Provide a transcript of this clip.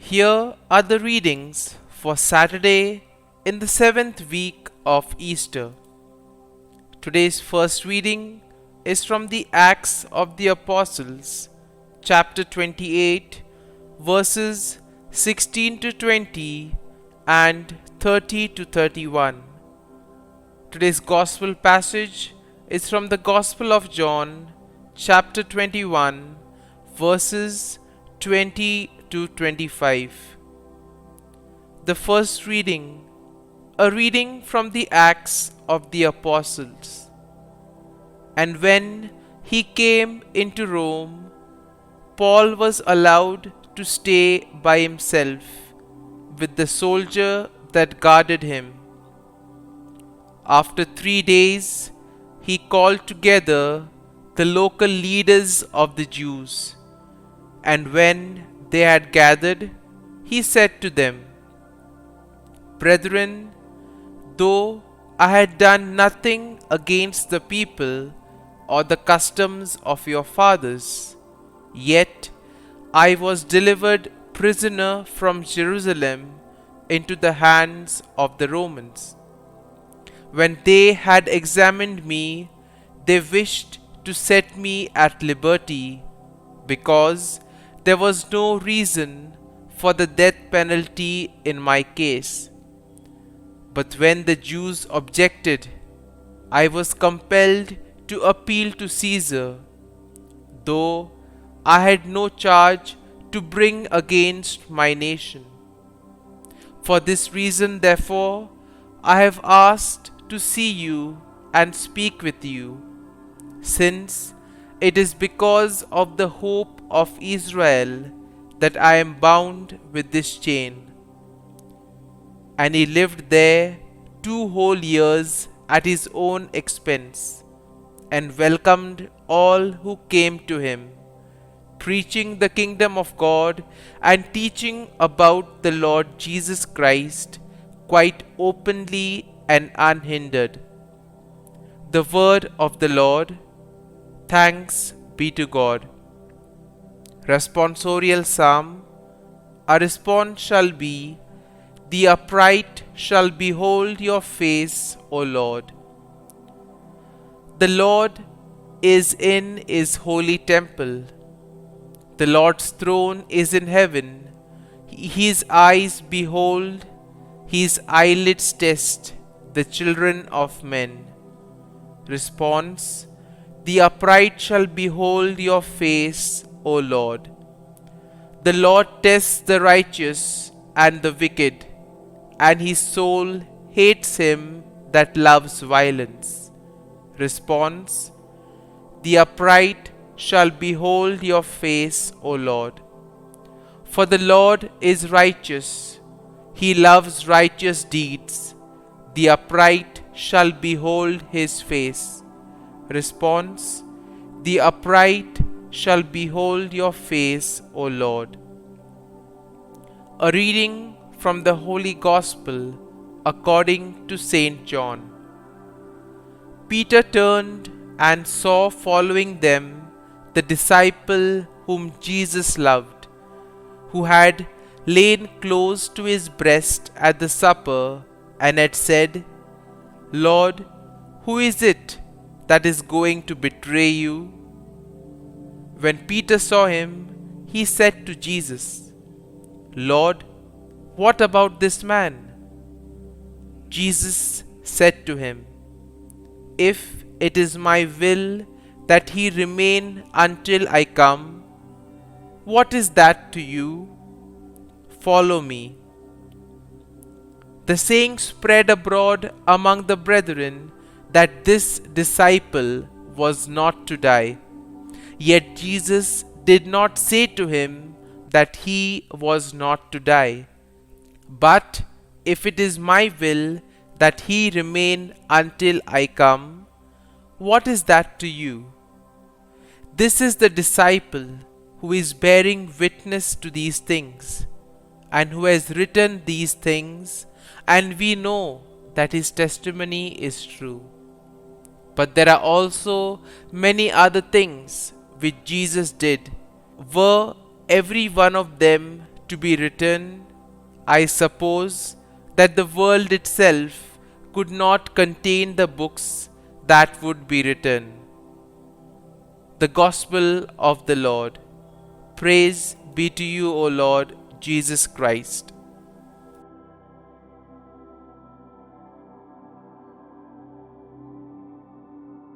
Here are the readings for Saturday in the seventh week of Easter. Today's first reading is from the Acts of the Apostles, chapter 28, verses 16 to 20 and 30 to 31. Today's Gospel passage is from the Gospel of John, chapter 21, verses 20 to 25. The first reading, a reading from the Acts of the Apostles. And when he came into Rome, Paul was allowed to stay by himself with the soldier that guarded him. After 3 days, he called together the local leaders of the Jews, and when they had gathered, he said to them, "Brethren, though I had done nothing against the people or the customs of your fathers, yet I was delivered prisoner from Jerusalem into the hands of the Romans. When they had examined me, they wished to set me at liberty, because there was no reason for the death penalty in my case. But when the Jews objected, I was compelled to appeal to Caesar, though I had no charge to bring against my nation. For this reason, therefore, I have asked to see you and speak with you, since it is because of the hope of Israel that I am bound with this chain." And he lived there 2 whole years at his own expense, and welcomed all who came to him, preaching the kingdom of God and teaching about the Lord Jesus Christ quite openly and unhindered. The word of the Lord. Thanks be to God. Responsorial Psalm. Our response shall be, "The upright shall behold your face, O Lord." The Lord is in his holy temple. The Lord's throne is in heaven. His eyes behold, his eyelids test the children of men. Response: The upright shall behold your face, O Lord. The Lord tests the righteous and the wicked, and his soul hates him that loves violence. Response: The upright shall behold your face, O Lord. For the Lord is righteous, he loves righteous deeds. The upright shall behold his face. Response: The upright shall behold your face, O Lord. A reading from the Holy Gospel according to Saint John. Peter turned and saw following them the disciple whom Jesus loved, who had lain close to his breast at the supper and had said, "Lord, who is it that is going to betray you?" When Peter saw him, he said to Jesus, "Lord, what about this man?" Jesus said to him, "If it is my will that he remain until I come, what is that to you? Follow me." The saying spread abroad among the brethren that this disciple was not to die. Yet Jesus did not say to him that he was not to die. "But if it is my will that he remain until I come, what is that to you?" This is the disciple who is bearing witness to these things, and who has written these things, and we know that his testimony is true. But there are also many other things which Jesus did. Were every one of them to to be written, I suppose that the world itself could not contain the books that would be written. The Gospel of the Lord. Praise be to you, O Lord Jesus Christ.